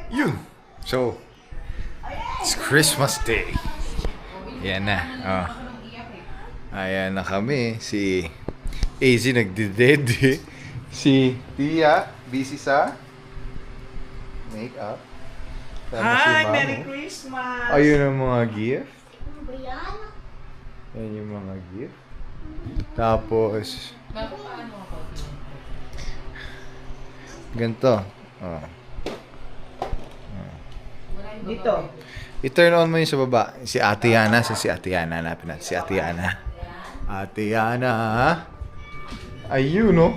Yun. So, it's Christmas Day. Yan na. Oh. Ayan na kami. Si AZ nagdidede. Si Tia, busy sa makeup. Tama si Hi! Mamo. Merry Christmas! Ayun ang mga gift. Yan yung mga gift. Tapos, ganito. Oh. Dito. I-turn on mo yung sa baba. Si Ate Yana. Si Ate Yana. Hanapin natin si Ate Yana. Ate Yana. Ayun, no?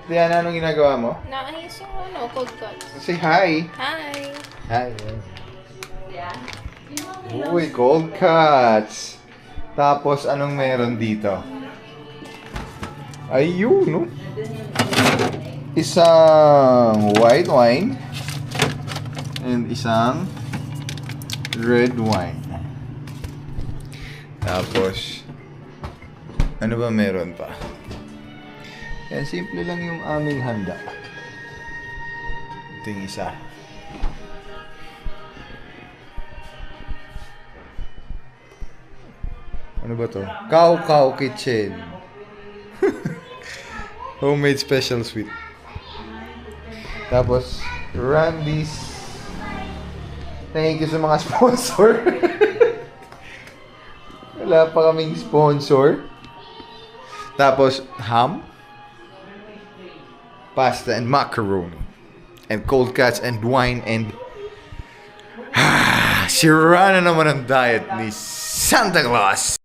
Ate Yana, anong ginagawa mo? Naayos yung cold cuts. Say hi. Hi! Hi. Uy, cold cuts. Tapos, anong meron dito? Ayun, no? Isang white wine. And isang red wine. Tapos, ano ba meron pa? Yan, simple lang yung aming handa. Ito yung isa. Ano ba to? Cow Cow Kitchen. Homemade special sweet. Tapos, Randy's. Thank you sa mga sponsor. Wala pa kaming sponsor. Tapos, ham, pasta and macaroni, and cold cuts and wine and sira na naman ang diet ni Santa Claus.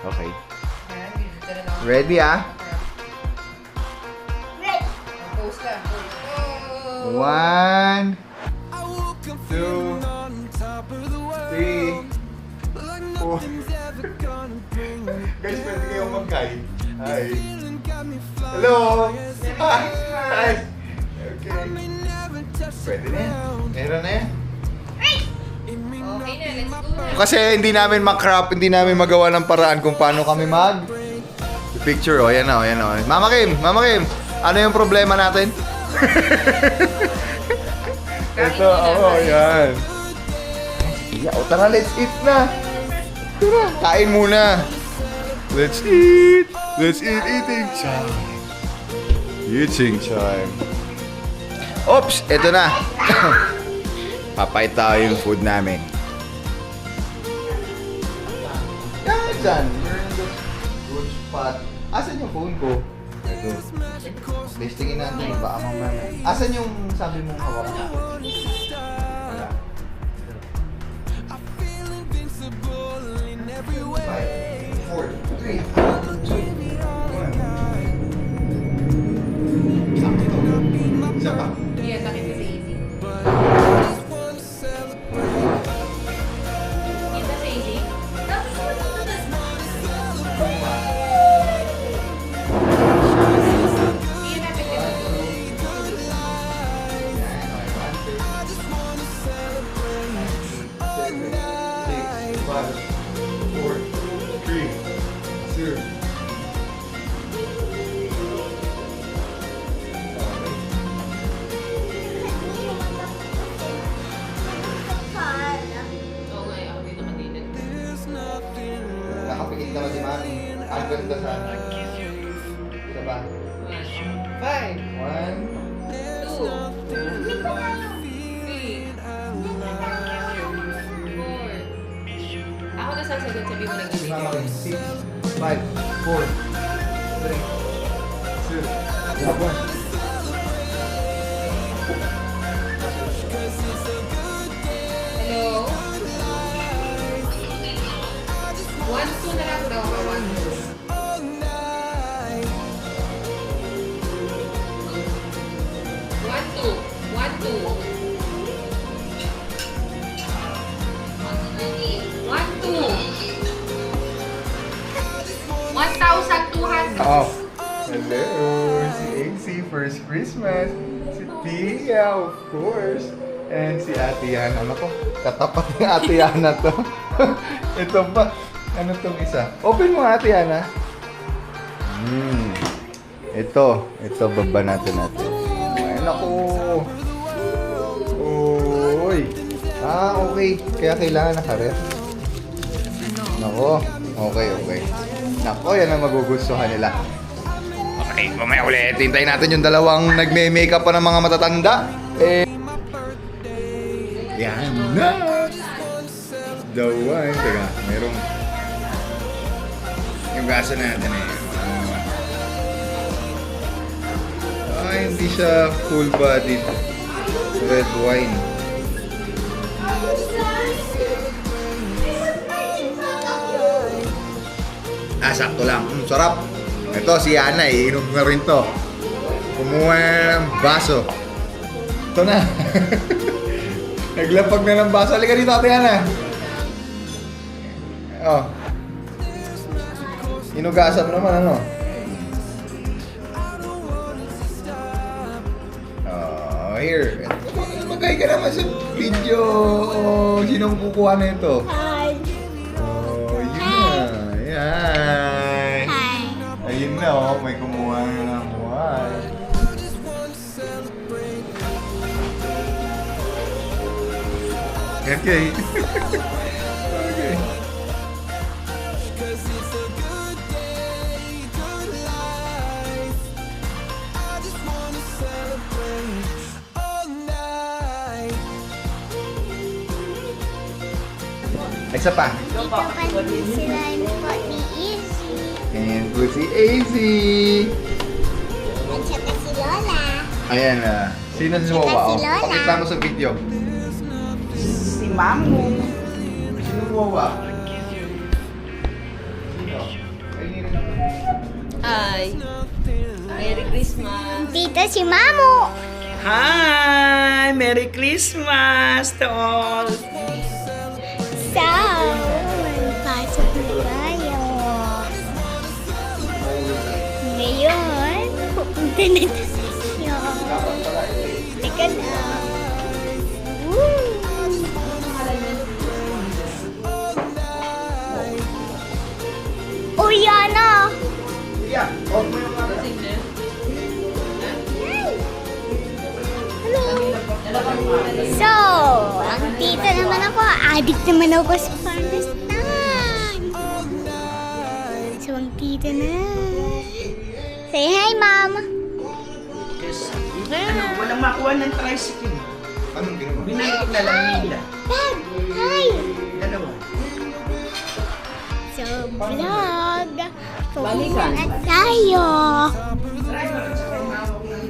Okay. Ready ah? One, two, three, four. Guys, pwede kayong mag-guide. Hi. Hello. Hi. Okay. Pwede na yan. Meron na yan. Okay na, let's go. Kasi hindi namin makrap, hindi namin magawa ng paraan kung paano kami picture. O, yan na, o, yan na. Mama Kim, ano yung problema natin? Ito, yan. Yeah, o, tara, let's eat na. Tara, kain muna. Let's eat. Eating time. Eating time. Oops, ito na. Papayta yung food namin. Yan, dyan. You're in the good spot. Asan yung phone ko? Ito. Testingin natin. Baka mamaya. Asan yung sabi mong hawakan? Wala. 5, 4, 3, 2, 1. Isa pa. Yeah, takip ko si Easy. Kita si Easy? Hindi na Nakapikit naman si Mami. Ang ganda sana. Sa Ano ba? 5. 1, 2, 3, 4. Ako na sasagot, sabi mo na Si Mama ganito. Kim. 6, 5, 4, 3, 2, 1. Hello? 1, 2 na lang daw. 1,200. Oh. Hello, si AC first Christmas. Si Tia, of course. And si Ate Yana. Ano ko? Katapat ni Ate Yana to. Ito ba? Ano tong isa? Open mo Ate Yana. Ito baba natin. Ay, naku. Uy. Okay. Kaya kailangan naka-ref. Nako. Okay. Nako, yan ang magugustuhan nila. Okay, mamaya ulit. Hintayin natin yung dalawang nagme-makeup pa ng mga matatanda. Yan na. The one. Teka, merong... Yung gasa natin hindi siya full-bodied red wine. Sakto lang. Sarap. Ito, si Ana, iinom na rin to. Kumuha ng baso. Ito na. Naglapag na ng baso. Halika dito, Ate Ana. Oh. Inugasan mo naman, ano? Oh, here. Magay ka naman sa video. Oh, sinong kukuha na ito? Hi. Oh, yun na. Yan. Hi. Ayun na, oh. May kumuha na ng wine. Okay. Okay. Isa pa. Dito pa sila po ni Izzy. And po si AZ. At saka si Lola. Ayan na. Sino si Wawa? Oh, Si Lola. pakita mo sa video. Si Mamu. Sino si Wawa? Sino? Hi. Merry Christmas. Dito si Mamu. Hi! Merry Christmas to all! So, pasok na tayo. Ngayon, pupunta na tayo. Teka na. Woo! Uy, Yana! Yeah, off mo yung camera. So, ang tita naman ako, addict naman ako sa pandestan. So, ang tita na. Say hi, Mom. Yes. Ano, walang makuha ng tricycle. Anong ginawa? Binalik na lang nila. Dad, hi. Dalawa. So, vlog. Pupunta na tayo.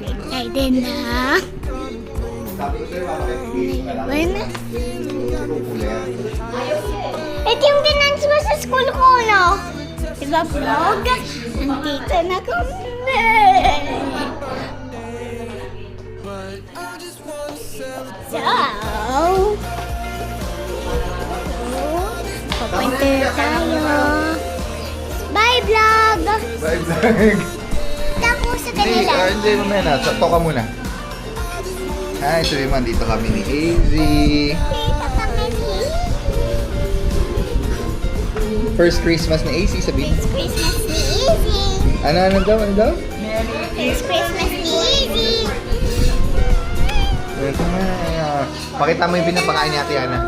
Excited na. Sabi ko sa'yo, makakipigil ka lang. Bueno. Kukulit. Ito yung dinance mo sa school ko, no? Diba, vlog? Nandito na kami. So, papunta na tayo. Bye, vlog! Bye, vlog. Tapos sa Hindi, kanila. hindi mo na. Sakto ka muna. Hi, sabi man, dito kami ni AZ. Dito kami ni First Christmas ni AC, sabihin. It's Christmas ni Easy. Ano daw? It's Christmas ni Easy. Ito na. Pakita mo yung pinapakain ni Ate Ana.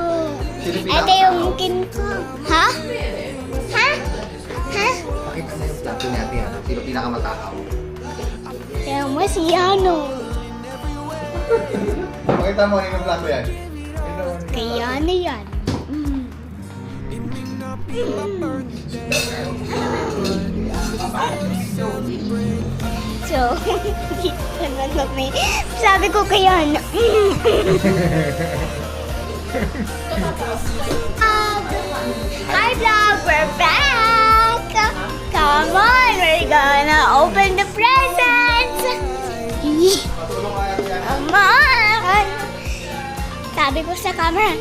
Sino Ito yung kin ko. Ha? Ha? Ha? Pakita mo yung plato ni Ate Ana. Sino pinakamatakaw? Kaya mo si Yano. Pakita mo, yung plato yan. Kaya na yan. So, dito na kami. Sabi ko kaya na. Hi vlog, we're back! Come on, we're gonna open the presents! Patulong nga yan. Come on! Sabi ko sa camera,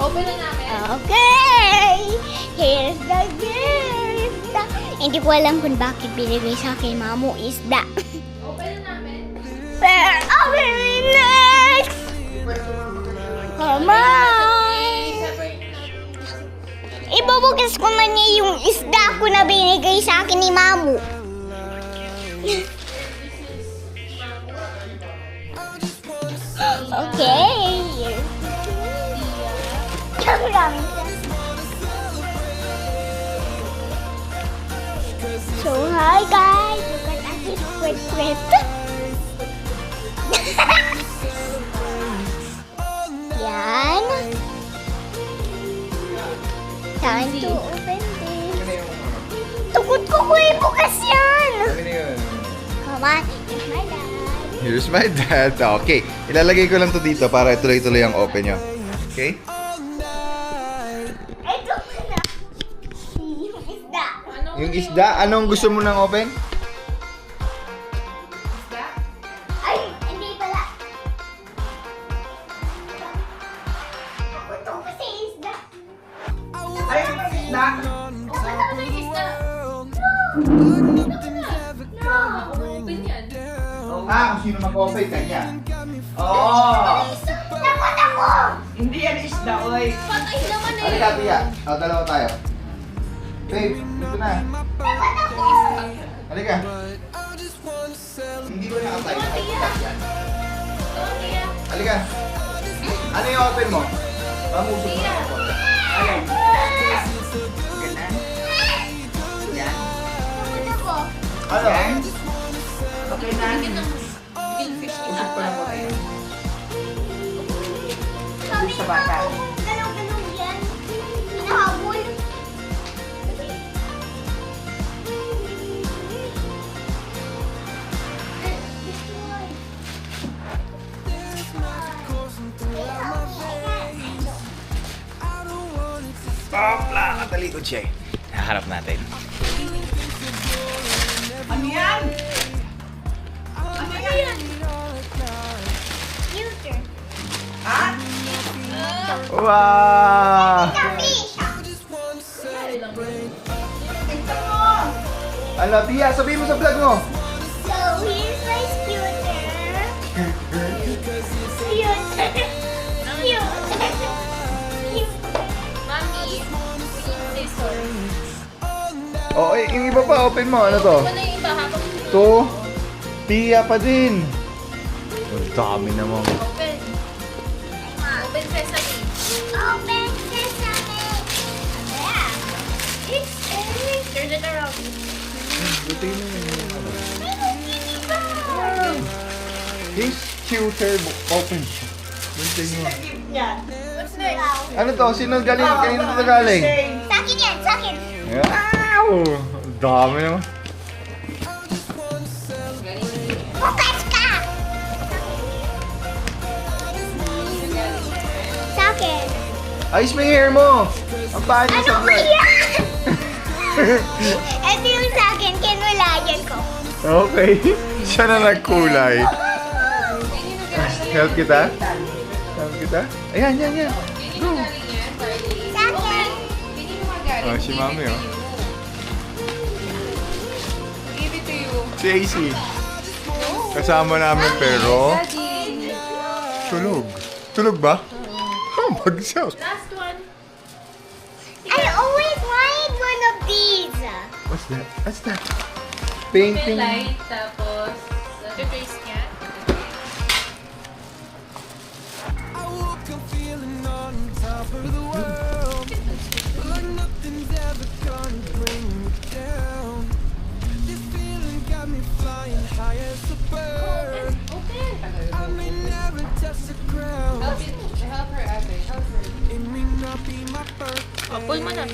Open na namin. okay! Here's the gift! Hindi ko alam kung bakit binigay sa akin mamo isda. Open na namin. Pero open it next! Come on! Ibubukas ko na niya yung isda ko na binigay sa akin ni Mamu. Okay. So, hi guys. Look at Ati's sweat. Yan. Time to open this. Tukod ko bukas yan. Come on, it's my dad. Here's my dad. Okay, ilalagay ko lang to dito para tuloy-tuloy ang open nyo. Okay? Ito na. Yung isda. Yung isda, anong gusto mo nang open? Ay, hindi pala. Ako to kasi isda. Ay, isda. Open na namin isda. Open yan. Kung sino mag-open, kanya. Oo. Takot ako! Hindi yan isda, oy. Patay naman eh. Halika, Pia. Dalawa tayo. Babe, dito na. Takot ako! Halika. Hindi ba nakatayo? Halika. Ano yung open mo? Pamusok mo ako. Ayan. Ganun. Yan. Takot ako. Ano? Okay na. Usok pa lang mo tayo. Sabi Sa ni bata. Mama, galaw-galaw yan. Hinahabol. Popla! Katalikod siya eh. Naharap natin. Ano yan? Ano yan? Future. Ha? Wow! Fish. Ito mo. Ano, Pia, sabihin mo sa vlog mo. So, here's my scooter. Cute. Cute. Mami, scissors. Oh, yung iba pa, open mo. Ano to? Ano yung iba habang To, Pia pa din. Ang dami naman. open? Open sesame. Open sesame. Yeah. It's Turn it around. Buti mo yun. wow. His tutor open siya. Buti mo. Gift niya. What's next? Ano to? Sino galing? Kanino to galing? Sa akin yan, sa akin. Wow! Ang dami naman. Bukas ka! Sa akin. Ayos mo yung hair mo. Ang pangit mo Ano sa ko vlog. yan? Ito yung sa akin, kinulayan ko. Okay. Siya na nagkulay. Help kita? Help kita? Ayan, yan, yan. Pili mo galing yan, Charlie. Sa akin. Pili mo nga galing. Oh, si Mami, oh. Give it to you. Si AC. Kasama namin pero Daddy. tulog. Tulog ba? Bagsak. Last one. I always wanted one of these. What's that? What's that? Pen Painting. light, tapos trace niya. Help her, Ate. Help her. Oh, pull mo na.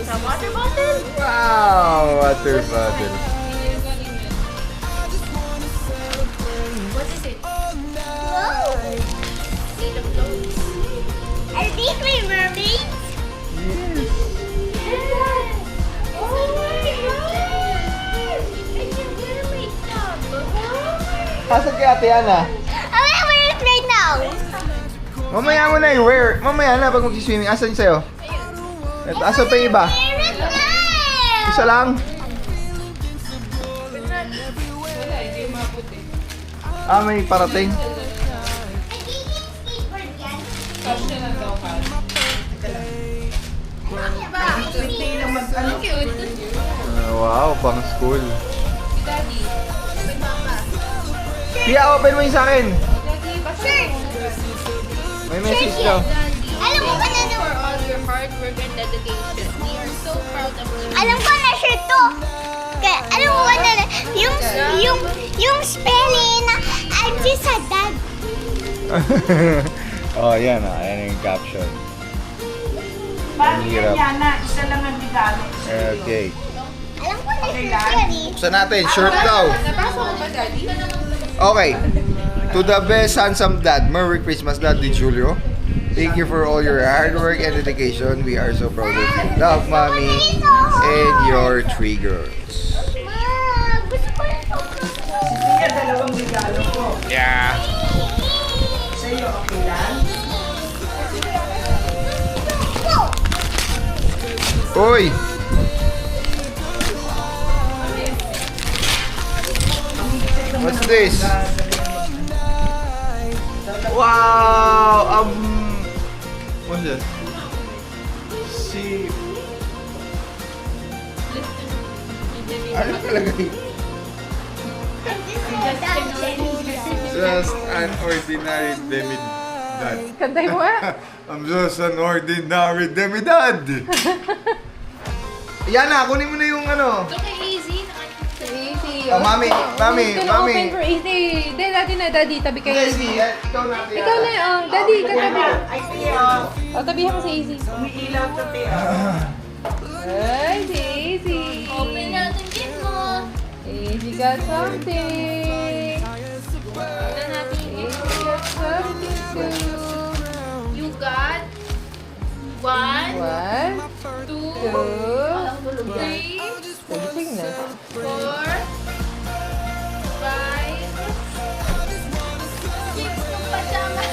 Sa water bottle? Wow! Water bottle. What is it? Wow. Made of clothes. Are these my mermaids? Yes. Oh my god! And you're gonna make up. Asan kay Ate Ana? I wanna wear it right now. Mamaya mo na i-wear. Mamaya na pag mag-swimming. Asan yung sa'yo? Ito, asan pa yung iba? Wear it now. Isa lang? Wala, hindi maputi. Ah, may parating. Nagiging skateboard yan. Cash na lang daw, cash. Hindi naman ano. Cute. Wow, pang school. Si Daddy. With mama. Tia, open mo yung sa akin. Daddy, basta mo. May message daw. Daddy, Alam mo ba na thank you for all your hard work and dedication. We are so proud of you. Alam ko na shirt to. Kaya, alam mo ba na yung spelling na I'm just a dad. Oh, yan ah. Yan yung caption. Paano Hirap. yan, Yana? Isa lang ang regalo. Okay. Alam ko na shirt yan eh. Buksan natin. Shirt daw. Nabasa ko ba, Daddy? Okay. To the best handsome dad, Merry Christmas, Daddy Julio. Thank you for all your hard work and dedication. We are so proud of you. Love, Mommy, and your 3 girls. Ma, gusto ko na ito. Kaya dalawang regalo ko. Yeah. Sa'yo, okay lang? Uy! What's this? Wow! What's this? Si... Ano talaga yun? I'm just a dad, Jenny. Just an ordinary demidad. Kantay mo nga. I'm just an ordinary demidad. Yan na, kunin mo na yung ano. Ito kay Easy. Easy. Oh, mami, mami, Who's gonna mami. open for Easy? Hindi, Daddy na, Daddy. Tabi kayo. Easy, ikaw na. Ikaw na, Daddy, katabi. Ay, sige, oh. O, tabihan mo si Easy. Umiilaw sa te, Ay, si Easy. Open natin din mo. Easy got something. Tignan natin yung Easy got something too. You got 1, 1, 2, 2, 3, Tulising na. 4, 5, 6 ng pajama.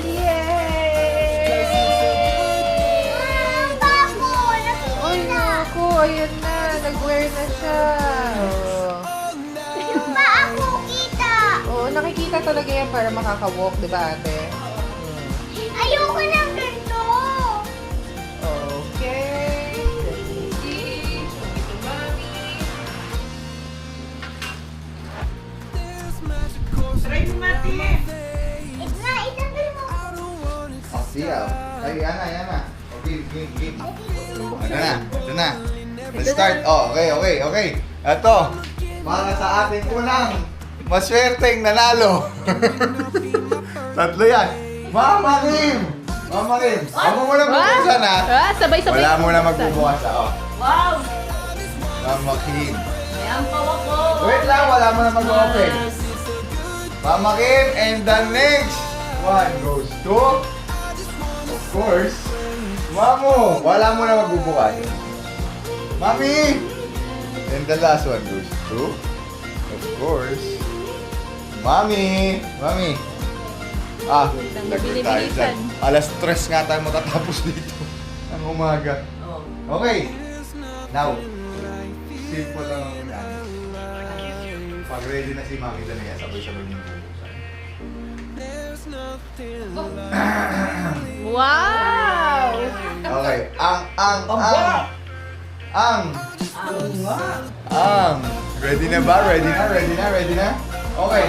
Yay! Ang bako, Ay, nakikita. naku, ayan na. Nag-wear na siya. Yung ba ako kita? Oo, nakikita talaga yan para makaka-walk, di ba, ate? Ayoko ng ganito. Okay. Easy. Ito, Mami. Try mo, Mati. Ito na, itanggal mo. Oh, siya. Ay, Yana. Okay, game. Ito na. Let's start. Oh, okay. Ito. Para sa ating unang maswerteng nanalo. Tatlo yan. Mama Kim! Ako mo lang magbubukas ha. Sabay-sabay. Wala mo na magbubukas ha. Oh. Wow! Mama Kim. May ampaw ako. Wait lang, wala mo na mag-open. Mama Kim, and the next one goes to, of course, Mamo. Wala mo na magbubukas. Mami! And the last one goes to, of course, Mami. Lagot tayo dyan. Alas 3 nga tayo matatapos dito. Ang umaga. Okay. Now, simple lang ang ulan. Pag ready na si Mami talaga, sabay-sabay niyo bubuksan. Wow! Okay. Ready na ba? Ready na? Okay.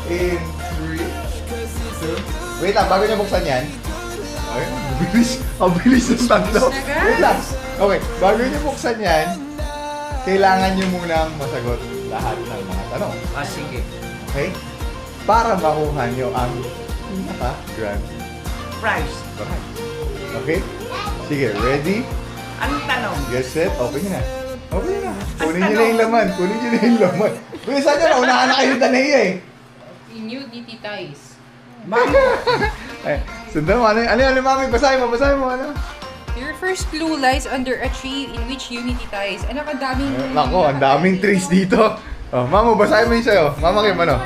In 3, 2, wait lang, bago niya buksan yan. Ay, ang bilis ng tatlo. Wait lang. Okay, bago niya buksan yan, kailangan niyo munang masagot lahat ng mga tanong. Sige. Okay? Para makuha niyo ang pinaka-grand Price. prize. Okay? Sige, ready? Anong tanong? Get set, open nyo na. Open nyo na. Kunin nyo na yung laman. Kunin nyo na yung laman. Bilisan nyo na, unahan na kayo Danaya eh. New DT ties. Ay, sundan mo, ano, mami, basahin mo, ano? Your first clue lies under a tree in which unity ties. Anak, ang daming... Nako, ang daming trees dito. Oh, mamo, basahin mo yung sa'yo. Mama Kim, ano?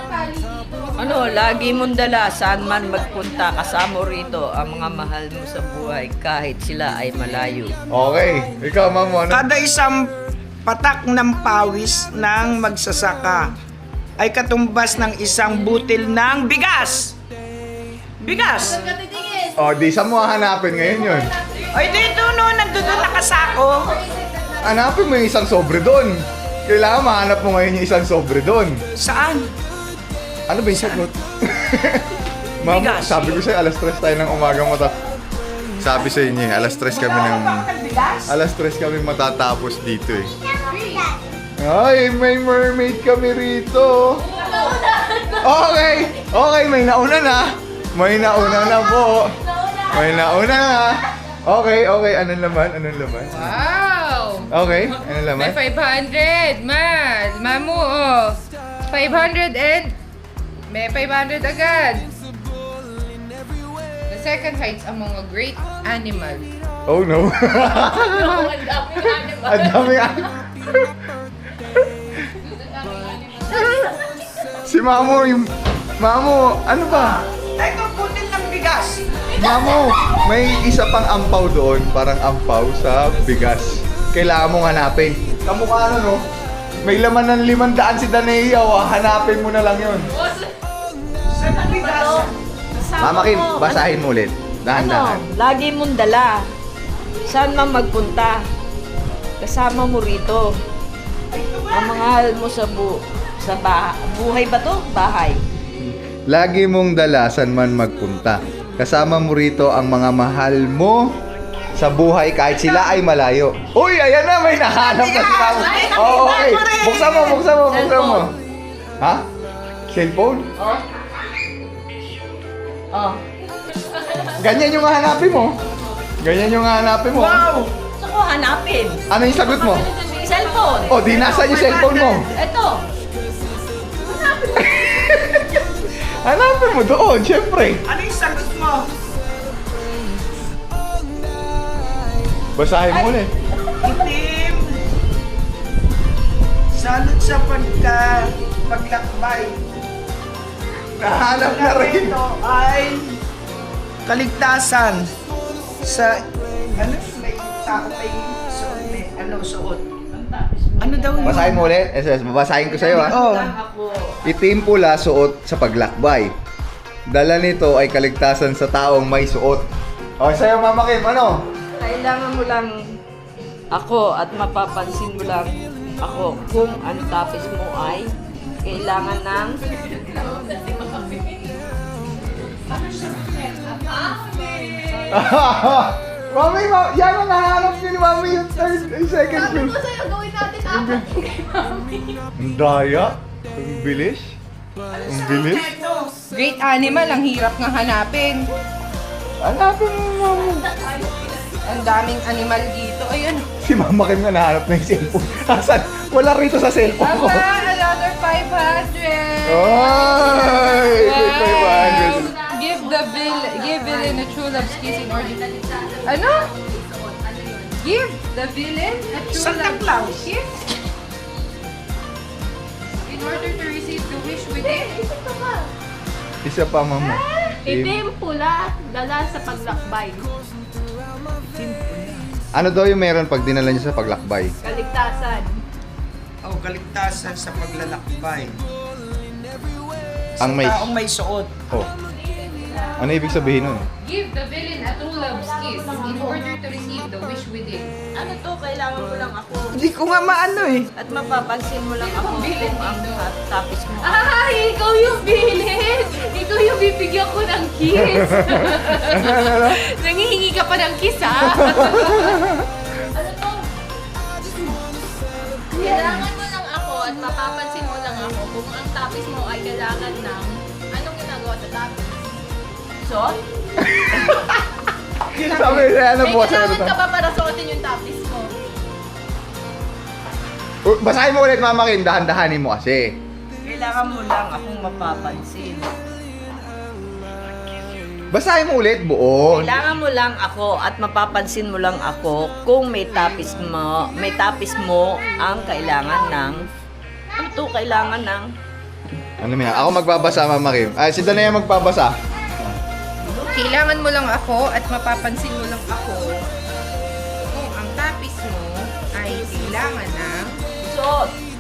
Ano, lagi mong dala saan man magpunta kasama rito ang mga mahal mo sa buhay kahit sila ay malayo. Okay, ikaw, mamo, ano? Kada isang patak ng pawis ng magsasaka ay katumbas ng isang butil ng bigas. Bigas! Oh, di sa mo hanapin ngayon yun. Ay, dito no, nandun na nakasako. Hanapin mo yung isang sobre doon. Kailangan mahanap mo ngayon yung isang sobre doon. Saan? Ano ba yung sagot? Ma'am, Bigas. sabi ko sa'yo, alas 3 tayo ng umagang Sabi sa inyo eh, alas 3 kami ng... Alas 3 kami matatapos dito eh. Ay, may mermaid kami rito. Okay, okay, may nauna na. May nauna na po. May nauna na. Okay, okay, anong laman? Wow! Okay, anong laman? May 500! Mamu, oh. 500 and... May 500 agad. The second hides among a great animal. Oh no. Ang daming animal. Ang dami Si Mamo, yung... Mamo, ano ba? Ito, butil ng bigas. Mamo, may isa pang ampaw doon, parang ampaw sa bigas. Kailangan mong hanapin. Kamukha no? May laman ng 500 si Danea, hanapin mo na lang yun. Saan ang bigas? Mama Kim, basahin mo ulit. Dahan-dahan. Ano, lagi mong dala saan man magpunta kasama mo rito ang mahal mo sa buhay ba to? Bahay. Lagi mong dala saan man magpunta. Kasama mo rito ang mga mahal mo sa buhay kahit sila ay malayo. Uy, ayan na, may nahanap na si Mamo. Oh, okay. Buksan mo. Ha? Cellphone? Oh. Ganyan yung hanapin mo. Wow! Gusto ko hanapin. Ano yung sagot mo? Cellphone. Oh, di nasa yung cellphone mo. Ito. Hanapin mo doon, syempre. Ano yung sagot mo? Basahin mo ulit. Itim. Salot sa paglakbay. Nahanap na rin. Ito ay kaligtasan sa may tao may suot, may suot. Ano daw yun? Basahin mo ulit. Babasahin ko sa'yo ha. Oh. Itim pula suot sa paglakbay. Dala nito ay kaligtasan sa taong may suot. O, sa'yo Mama Kim, ano? Kailangan mo lang ako at mapapansin mo lang ako kung ang tapis mo ay kailangan ng Mami, yan ang nahanap niyo ni Mami yung second Sabi clue. ko sa'yo, gawin natin apat. Ang daya. Ang bilis. Ang bilis. Great animal, ang hirap nga hanapin. Hanapin mo, Mami. Ang daming animal dito. Ayun. Si Mama Kim nga nahanap na yung cellphone. Asan? Wala rito sa cellphone ko. Aba, another 500! Ay! Wow! Give villain a true love's kiss in order to... Ano? Give the villain a true Santa love's Claus. kiss in order to receive the wish within. Isa pa, Mama. Itim pula, dala sa paglakbay. Ano daw yung meron pag dinala niyo sa paglakbay? Kaligtasan. Oh, kaligtasan sa paglalakbay. Ang may... Taong may suot. Oh. Ano ibig sabihin nun? Give the villain a true love's kiss in order to receive the wish within. ano to, kailangan mo lang ako Hindi ko nga maano eh. at mapapansin mo lang ako kung ang tapis mo. Ay, ikaw yung villain! Bibigyan ko ng kiss. Nangihingi ka pa ng kiss, ha? Ano to? Kailangan mo lang ako at mapapansin mo lang ako kung ang tapis mo ay kailangan ng anong ginagawa sa tapis. Suot? Sabi niya, ano May po? kailangan ka ba para suotin yung tapis mo? Basahin mo ulit, Mama Kim. Dahan-dahanin mo kasi. Kailangan mo lang akong mapapansin. Basahin mo ulit, buo. Kailangan mo lang ako at mapapansin mo lang ako kung may tapis mo ang kailangan ng ano to, kailangan ng Ano mo yan? Ako magbabasa, Mama Kim. Ay, si Danaya magbabasa. Kailangan mo lang ako at mapapansin mo lang ako kung ang tapis mo ay kailangan ng suot.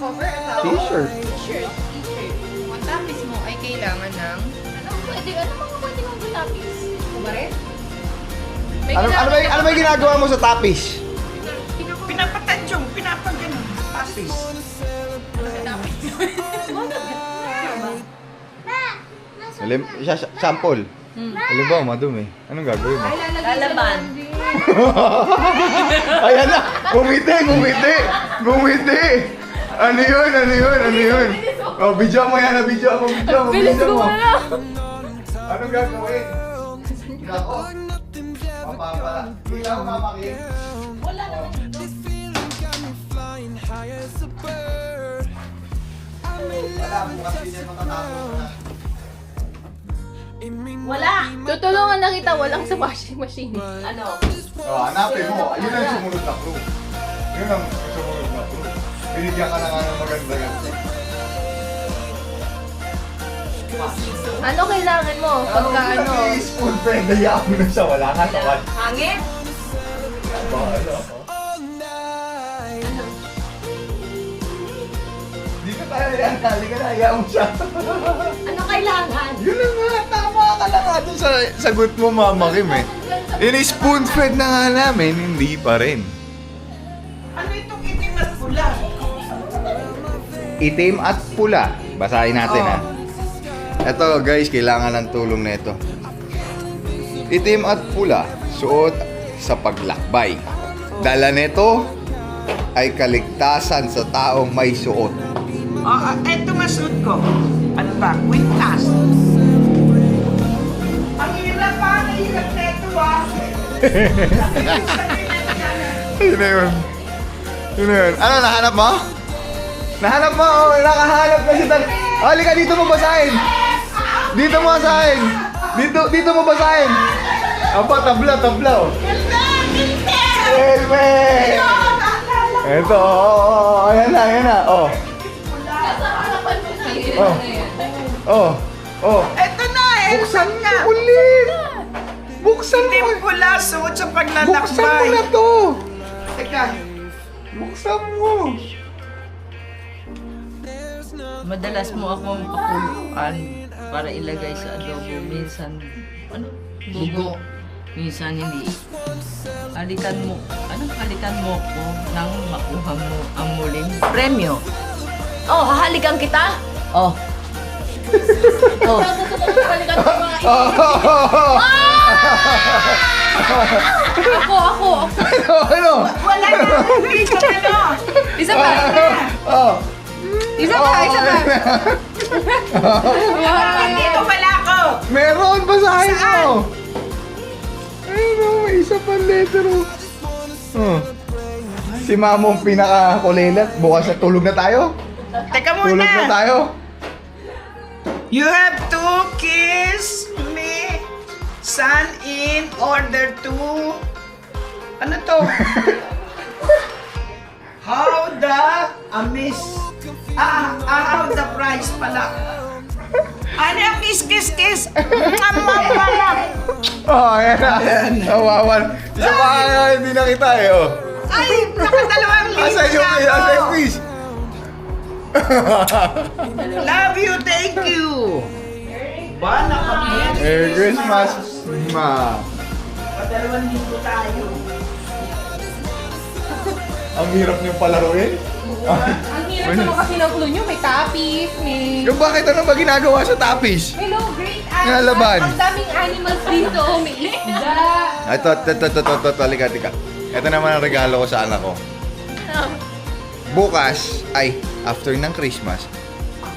cover at T-shirt. T-shirt. Kung ang tapis mo ay kailangan ng Ano pwede mong tapis? kumaret? Ano ba yung ginagawa mo sa tapis? Pinapatadyong, pinapaganon. Tapis. Sample. Halimbawa, madumi. Anong gagawin mo? Lalaban. Ayan na! Gumiti! Ano yun? Oh, video mo yan, video mo. Anong gagawin? Ako? Mapapala. Ikaw, Mama Kim? Wala naman. Wala, bukas din yan matatapos na. Wala. Tutulungan na kita, walang sa washing machine. Ano? Oh, hanapin mo. Yun ang sumunod na clue. Yun ang sumunod na clue. Binigyan ka na nga ng maganda-ganda. Ano kailangan mo? Pagka ano? Spoon friend, hayaan mo na siya. Wala nga sa watch. Hangin? Bahala ako. Di ka tayo yan. Halika na, hayaan mo siya. Ano kailangan? Yun na nga, tama ka na nga dun sa sagot mo, Mama Kim eh. Ini-spoon fed na nga namin, hindi pa rin. Ano itong itim at pula? Itim at pula. Basahin natin ha. Ito guys, kailangan ng tulong nito. Itim at pula, suot sa paglakbay. Dala nito ay kaligtasan sa taong may suot. Eto nga suot ko. Ano ba? Quintas. Ang hirap pa, nahirap na ito Yun na yun. Yun na yun. Ano, nahanap mo? Nahanap mo? Oh, nakahanap na siya. Halika, dito mo basahin. Dito mo basahin. Dito mo basahin. Apa, tabla. Oh. Helmet! Ito, ayan na. Oh. Eto na eh. Buksan mo ulit. Buksan mo. Itim pula, suot sa Buksan mo paglalakbay. na to. Teka. Buksan mo. Madalas mo akong pakuluan para ilagay sa adobo. Minsan, bugo. Minsan hindi. Halikan mo ko nang makuha mo ang muling premyo. Oh, hahalikan kita? Oh. Oh. Balikan mo mga Ako. Ano? Wala na. Dito ano. Isa pa! Oh. Isa pa! Dito wala ako. Meron, basahin mo. Ayun o, may isa pang letter o. Si Mamong pinaka-kulilat. Bukas na tulog na tayo. Teka Tulog na muna. tayo. You have to kiss me, son, in order to... Ano to? How the amiss... how the price pala. Ano yung kiss? Oh, ayan na. Nawawan. Isa pa nga hindi nakita eh. Oh. Ay, nakadalawang Asa libo yung na asa yung ako. quiz? Love you, thank you. Ba, nakapiyat. Merry Christmas, Ma. Padalawang libo tayo. Ang hirap niyong palaruin. Ang hirap naman kasi ng clue nyo. May tapis, may... Yung bakit ano ba ginagawa sa tapis? Hello, great Nalaban. Ang daming animals dito. May isda. Ito, halika. Ito naman ang regalo ko sa anak ko. Bukas, after ng Christmas,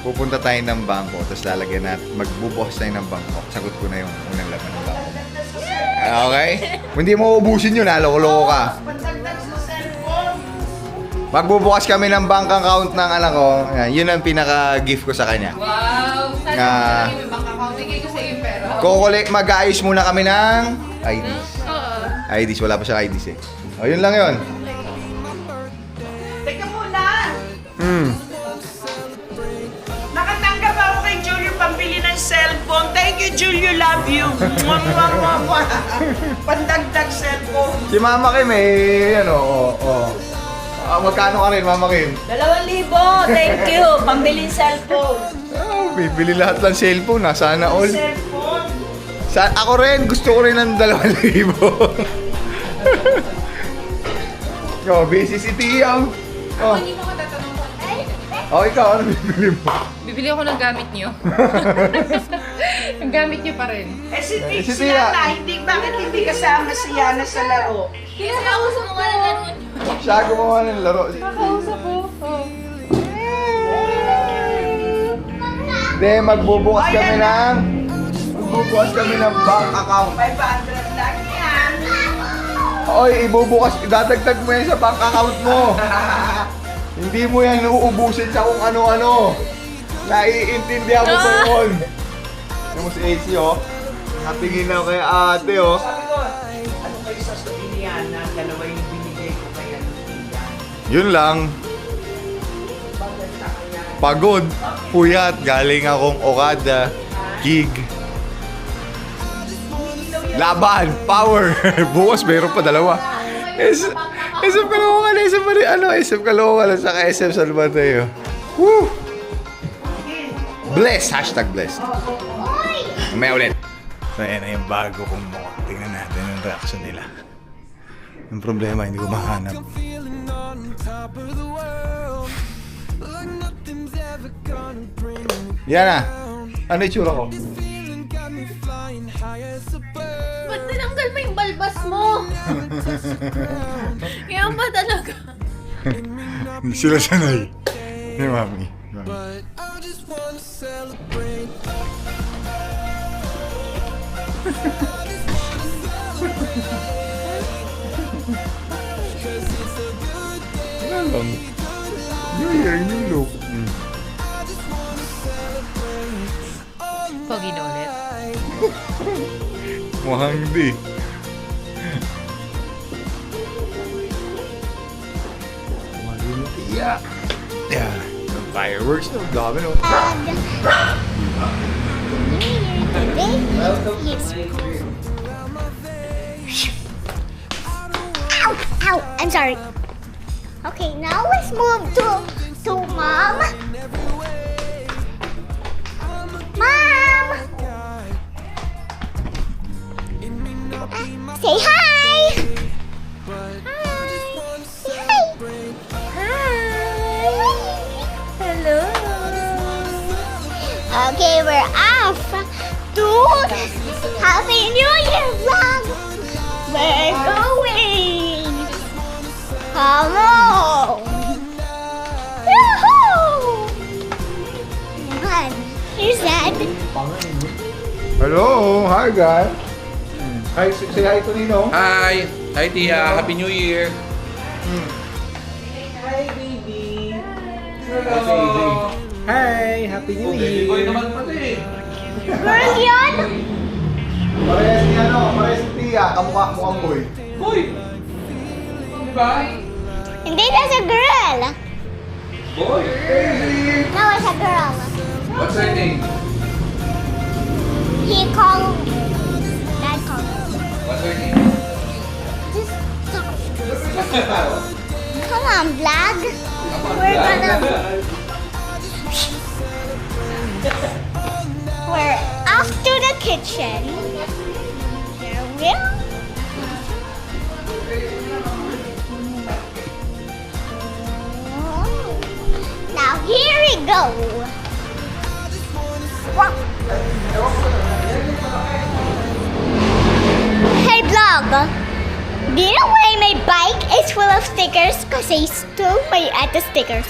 pupunta tayo ng bangko, tapos lalagyan natin, magbubukas tayo ng bangko. Sagot ko na yung unang laman ng bangko. Okay? Hindi mo ubusin yun, loko-loko ka. Pandagdag sa cellphone. Magbubukas kami ng bank account ng anak ko. Yun ang pinaka-gift ko sa kanya. Wow. Sana Ah. may bank account. Bigay ko sa iyo yung pera. Mag-aayos muna kami ng IDs. IDs, wala pa siya IDs eh. O, yun lang yun. Teka muna. Hmm. Nakatanggap ako kay Julio pambili ng cellphone. Thank you, Julio. Love you. Mwah, mwah, mwah, mwah. Pandagdag cellphone. Si Mama Kim magkano ka rin, Mama Kim? 2,000. Thank you. Pambiling cellphone. Bibili lahat ng cellphone, sana all. Cellphone. Ako rin, gusto ko rin ng 2,000. Yo, busy si Tia. Oh. Hindi mo katatanong ko. Ikaw, ano bibili mo? Bibili ako ng gamit niyo. Yung gamit niyo pa rin. Si Si Tia. Tia. Bakit hindi kasama si Yana sa laro? Kinakausap mo nga na laro niyo. Siya gumawa ng laro. Nakausap ko. Oh. Hindi, magbubukas kami ng bank account. 500 lang yan. Oy, dadagdag mo yan sa bank account mo. Hindi mo yan uubusin sa kung ano-ano. Naiintindihan mo ba yun? Ano mo si AC, Natingin na kay ate, Sabi ko, ano kayo sasabihin ni Yana? Dalawa yung binigay ko kay Yana. Yun lang. Pagod, puyat, galing akong Okada, gig. Laban, power. Bukas meron pa dalawa. SM Caloocan sa SM San Mateo. Woo! Bless, #bless. May ulit. So yan na yung bago kong mukha. Tingnan natin yung reaction nila. Yung problema, hindi ko mahanap. Yan na. Ano yung tsura ko? Ba't tinanggal mo yung balbas mo? Yan ba talaga? Hindi sila sanay. Ni Mami. New Year, new look. Pogi na ulit. Mukhang hindi. Yeah. Yeah. Fireworks no, dami no. Ow! Ow! I'm sorry. Okay, now let's move to Mom. Mom! Say hi! Hi! Say hi! Hi! Hello! Okay, we're off to Happy New Year vlog! We're going! Come on! Yahoo! Come on, here's Dad. Hello, hi guys. Hi, say hi to Nino. Hi! Hi Tia! Happy New Year! Hi, baby. Hi! Happy New Year! Boy naman pati! Girl yun? Parehas ni parehas ni Tia, kamukha mo ang boy. Boy! Diba? Hindi, that's a girl. Boy! No, it's a girl. What's her name? He called. Dad called. What's her name? Just stop. Come on, vlog. We're off to the kitchen. Here we are. go. Wow. Hey vlog, do you know why my bike is full of stickers? Because I stole my ate stickers.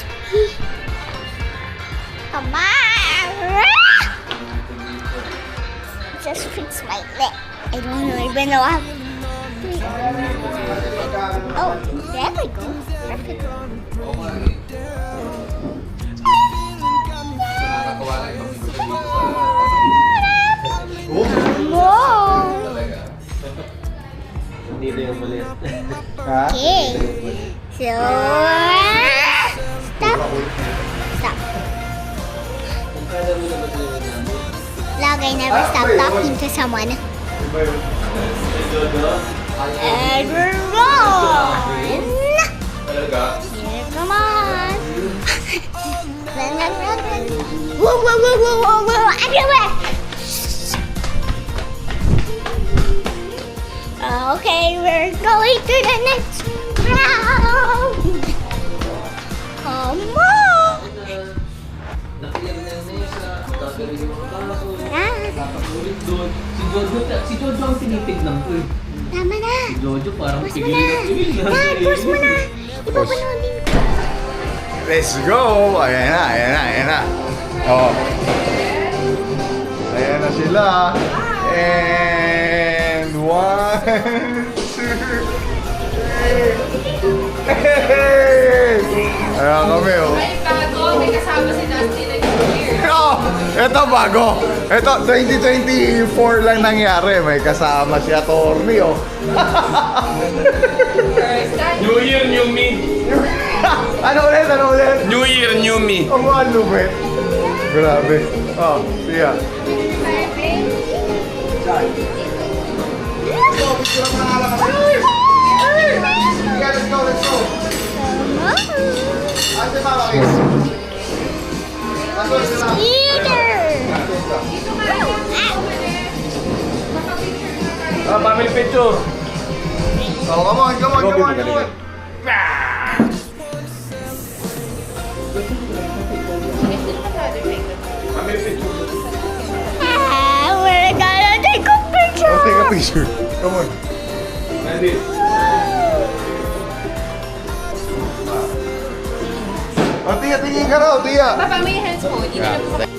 Come on. Just fix my leg. I don't even know how. Oh, there we go. Perfect. Nakakatawa lang yung Wow. talaga. Ha? Okay. So, stop. Stop. Vlog, I never stop talking to someone. Everyone! Talaga? Here, come on! Run, run, run, run! Whoa, whoa, whoa, whoa, whoa, whoa! Everywhere! Okay, we're going to the next round! Come on! Ah, Si Jojo ang tinitignan ko eh. tama na! Si Jojo parang Pause mo tigil na! na tigil na. Dad, pause mo na! Ipapanoodin ko! Let's go! Ayan na, ayan na, ayan na. Oh. Ayan na sila. And 1, 2, 3. Hey! Ayan kami, oh. Ay, bago. May kasama si Dusty next year. Oh, ito bago. Ito, 2024 lang nangyari. May kasama si Atty. Oh. First time. New Year, new me. Ano ulit? Ano ulit? New Year, new me. Ang mga lupit. Grabe. Oh, siya. Let's go, let's go. Ate Mama Kiss. Peter! Family picture. Oh, come on, come on, come on, come on. Family picture. We're gonna take a picture! Oh, take a picture. Come on. Nandit. Oh, Tia, tingin ka raw, Tia. Papa, may hands mo. Hindi na po